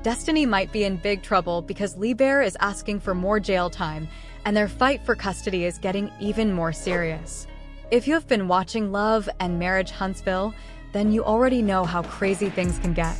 Destiny might be in big trouble because Liber is asking for more jail time, and their fight for custody is getting even more serious. If you have been watching Love and Marriage Huntsville, then you already know how crazy things can get.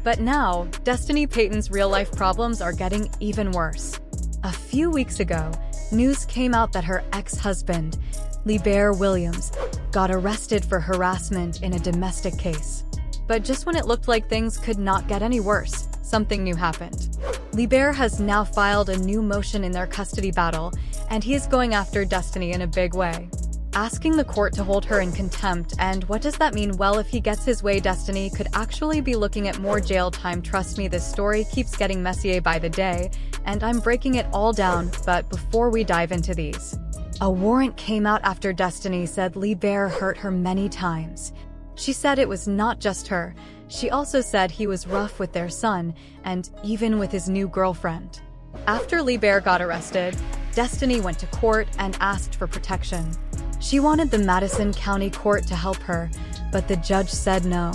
But now, Destiny Payton's real-life problems are getting even worse. A few weeks ago, news came out that her ex-husband, Liber Williams, got arrested for harassment in a domestic case. But just when it looked like things could not get any worse, something new happened. Liber has now filed a new motion in their custody battle, and he is going after Destiny in a big way, asking the court to hold her in contempt. And what does that mean? Well, if he gets his way, Destiny could actually be looking at more jail time. Trust me, this story keeps getting messier by the day, and I'm breaking it all down. But before we dive into these, a warrant came out after Destiny said Liber hurt her many times. She said it was not just her. She also said he was rough with their son, and even with his new girlfriend. After Liber got arrested, Destiny went to court and asked for protection. She wanted the Madison County Court to help her, but the judge said no.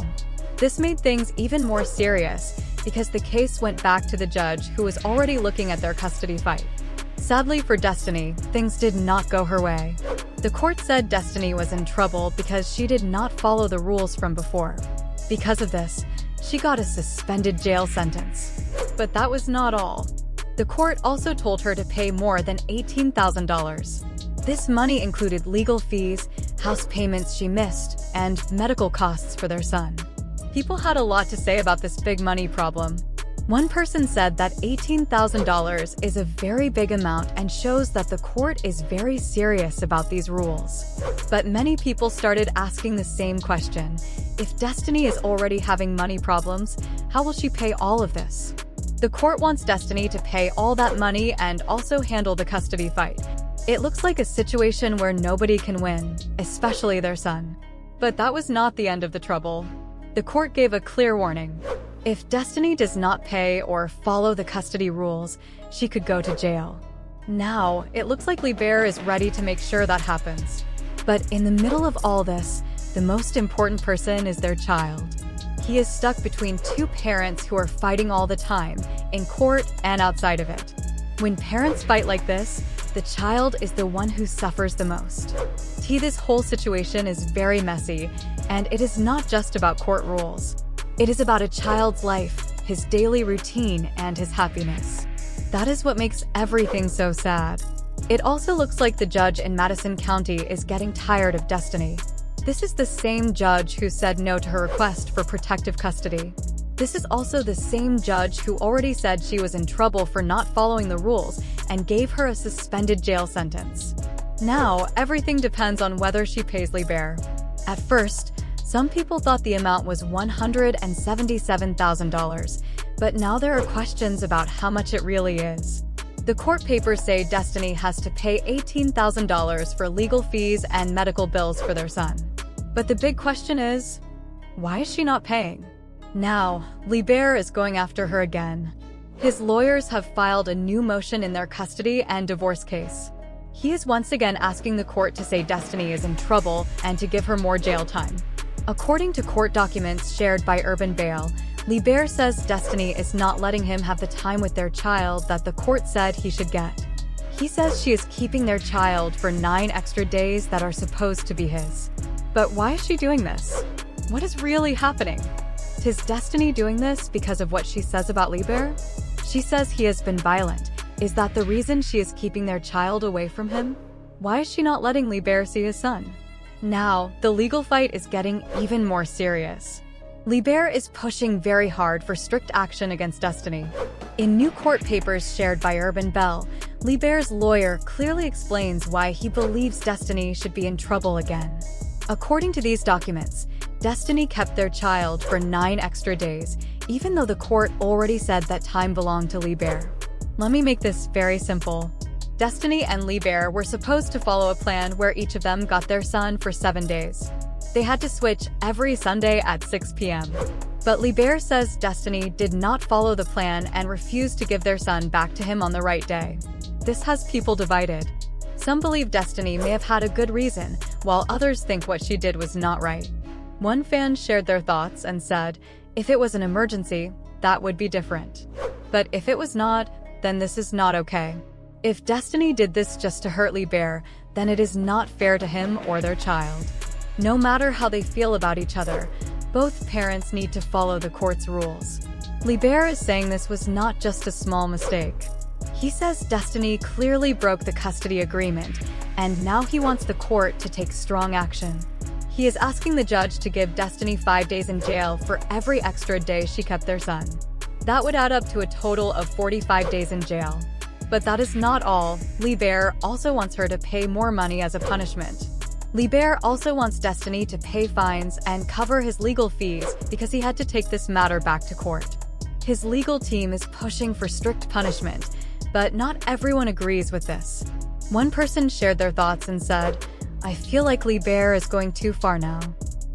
This made things even more serious because the case went back to the judge, who was already looking at their custody fight. Sadly for Destiny, things did not go her way. The court said Destiny was in trouble because she did not follow the rules from before. Because of this, she got a suspended jail sentence. But that was not all. The court also told her to pay more than $18,000. This money included legal fees, house payments she missed, and medical costs for their son. People had a lot to say about this big money problem. One person said that $18,000 is a very big amount and shows that the court is very serious about these rules. But many people started asking the same question. If Destiny is already having money problems, how will she pay all of this? The court wants Destiny to pay all that money and also handle the custody fight. It looks like a situation where nobody can win, especially their son. But that was not the end of the trouble. The court gave a clear warning. If Destiny does not pay or follow the custody rules, she could go to jail. Now, it looks like Liber is ready to make sure that happens. But in the middle of all this, the most important person is their child. He is stuck between two parents who are fighting all the time, in court and outside of it. When parents fight like this, the child is the one who suffers the most. This whole situation is very messy, and it is not just about court rules. It is about a child's life, his daily routine, and his happiness. That is what makes everything so sad. It also looks like the judge in Madison County is getting tired of Destiny. This is the same judge who said no to her request for protective custody. This is also the same judge who already said she was in trouble for not following the rules and gave her a suspended jail sentence. Now, everything depends on whether she pays Liber. At first, some people thought the amount was $177,000, but now there are questions about how much it really is. The court papers say Destiny has to pay $18,000 for legal fees and medical bills for their son. But the big question is, why is she not paying? Now, Liber is going after her again. His lawyers have filed a new motion in their custody and divorce case. He is once again asking the court to say Destiny is in trouble and to give her more jail time. According to court documents shared by Urban Bail, Liber says Destiny is not letting him have the time with their child that the court said he should get. He says she is keeping their child for 9 extra days that are supposed to be his. But why is she doing this? What is really happening? Is Destiny doing this because of what she says about Liber? She says he has been violent. Is that the reason she is keeping their child away from him? Why is she not letting Liber see his son? Now, the legal fight is getting even more serious. Liber is pushing very hard for strict action against Destiny. In new court papers shared by Urban Bell, Liber's lawyer clearly explains why he believes Destiny should be in trouble again. According to these documents, Destiny kept their child for 9 extra days, even though the court already said that time belonged to Liber. Let me make this very simple. Destiny and Liber were supposed to follow a plan where each of them got their son for 7 days. They had to switch every Sunday at 6 p.m. But Liber says Destiny did not follow the plan and refused to give their son back to him on the right day. This has people divided. Some believe Destiny may have had a good reason, while others think what she did was not right. One fan shared their thoughts and said, "If it was an emergency, that would be different. But if it was not, then this is not okay. If Destiny did this just to hurt Liber, then it is not fair to him or their child. No matter how they feel about each other, both parents need to follow the court's rules. Liber is saying this was not just a small mistake. He says Destiny clearly broke the custody agreement, and now he wants the court to take strong action. He is asking the judge to give Destiny 5 days in jail for every extra day she kept their son. That would add up to a total of 45 days in jail. But that is not all. Liber also wants her to pay more money as a punishment. Liber also wants Destiny to pay fines and cover his legal fees because he had to take this matter back to court. His legal team is pushing for strict punishment, but not everyone agrees with this. One person shared their thoughts and said, "I feel like Liber is going too far now."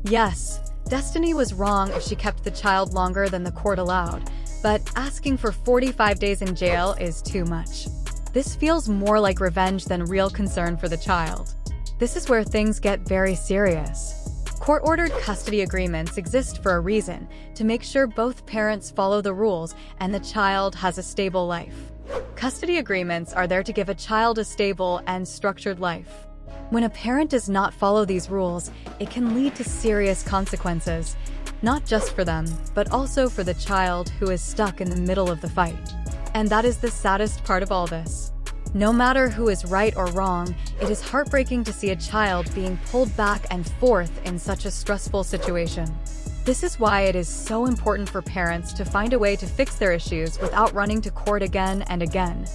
Yes, Destiny was wrong if she kept the child longer than the court allowed, but asking for 45 days in jail is too much. This feels more like revenge than real concern for the child. This is where things get very serious. Court-ordered custody agreements exist for a reason, to make sure both parents follow the rules and the child has a stable life. Custody agreements are there to give a child a stable and structured life. When a parent does not follow these rules, it can lead to serious consequences, not just for them, but also for the child who is stuck in the middle of the fight. And that is the saddest part of all this. No matter who is right or wrong, it is heartbreaking to see a child being pulled back and forth in such a stressful situation. This is why it is so important for parents to find a way to fix their issues without running to court again and again.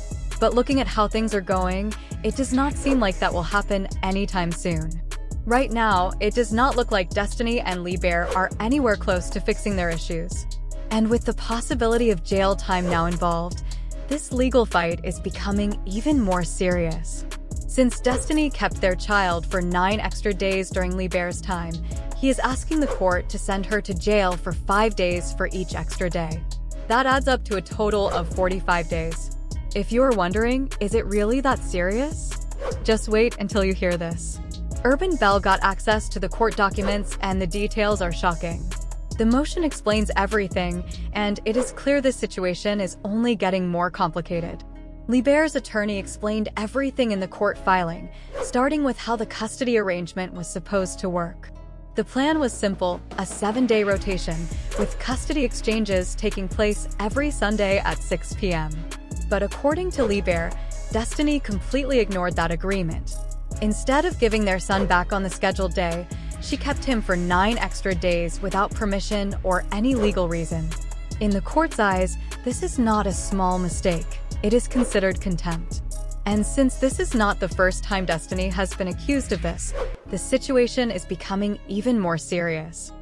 But looking at how things are going, it does not seem like that will happen anytime soon. Right now, it does not look like Destiny and Liber are anywhere close to fixing their issues. And with the possibility of jail time now involved, this legal fight is becoming even more serious. Since Destiny kept their child for 9 extra days during Liber's time, he is asking the court to send her to jail for 5 days for each extra day. That adds up to a total of 45 days. If you are wondering, is it really that serious? Just wait until you hear this. Urban Bell got access to the court documents and the details are shocking. The motion explains everything, and it is clear this situation is only getting more complicated. Liber's attorney explained everything in the court filing, starting with how the custody arrangement was supposed to work. The plan was simple, a 7-day rotation, with custody exchanges taking place every Sunday at 6 p.m. But according to Liber, Destiny completely ignored that agreement. Instead of giving their son back on the scheduled day, she kept him for 9 extra days without permission or any legal reason. In the court's eyes, this is not a small mistake. It is considered contempt. And since this is not the first time Destiny has been accused of this, the situation is becoming even more serious.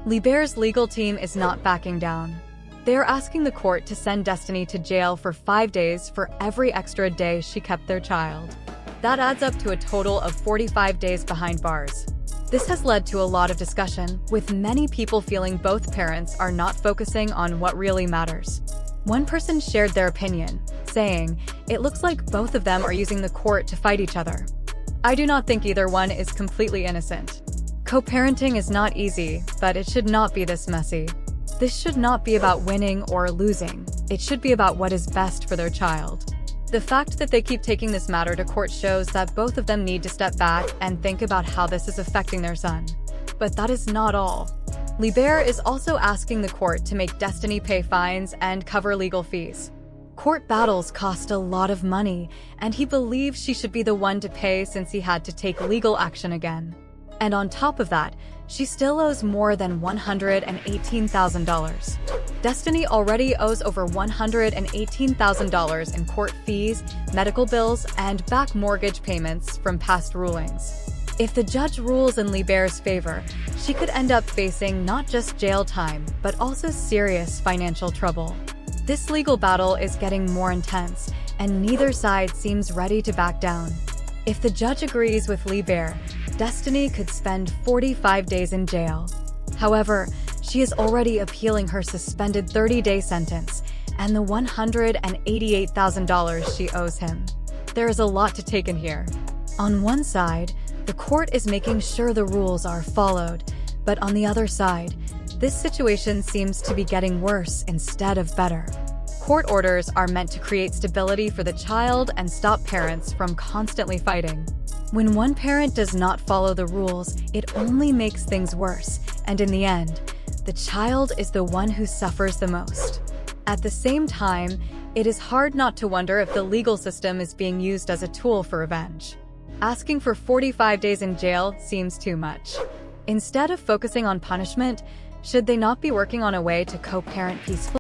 Liber's legal team is not backing down. They are asking the court to send Destiny to jail for 5 days for every extra day she kept their child. That adds up to a total of 45 days behind bars. This has led to a lot of discussion, with many people feeling both parents are not focusing on what really matters. One person shared their opinion, saying, "It looks like both of them are using the court to fight each other." I do not think either one is completely innocent. Co-parenting is not easy, but it should not be this messy. This should not be about winning or losing. It should be about what is best for their child. The fact that they keep taking this matter to court shows that both of them need to step back and think about how this is affecting their son. But that is not all. Liber is also asking the court to make Destiny pay fines and cover legal fees. Court battles cost a lot of money, and he believes she should be the one to pay since he had to take legal action again. And on top of that, she still owes more than $118,000. Destiny already owes over $118,000 in court fees, medical bills, and back mortgage payments from past rulings. If the judge rules in Liber's favor, she could end up facing not just jail time, but also serious financial trouble. This legal battle is getting more intense, and neither side seems ready to back down. If the judge agrees with Liber, Destiny could spend 45 days in jail. However, she is already appealing her suspended 30-day sentence and the $188,000 she owes him. There is a lot to take in here. On one side, the court is making sure the rules are followed, but on the other side, This situation seems to be getting worse instead of better. Court orders are meant to create stability for the child and stop parents from constantly fighting. When one parent does not follow the rules, it only makes things worse, and in the end, the child is the one who suffers the most. At the same time, it is hard not to wonder if the legal system is being used as a tool for revenge. Asking for 45 days in jail seems too much. Instead of focusing on punishment, should they not be working on a way to co-parent peacefully?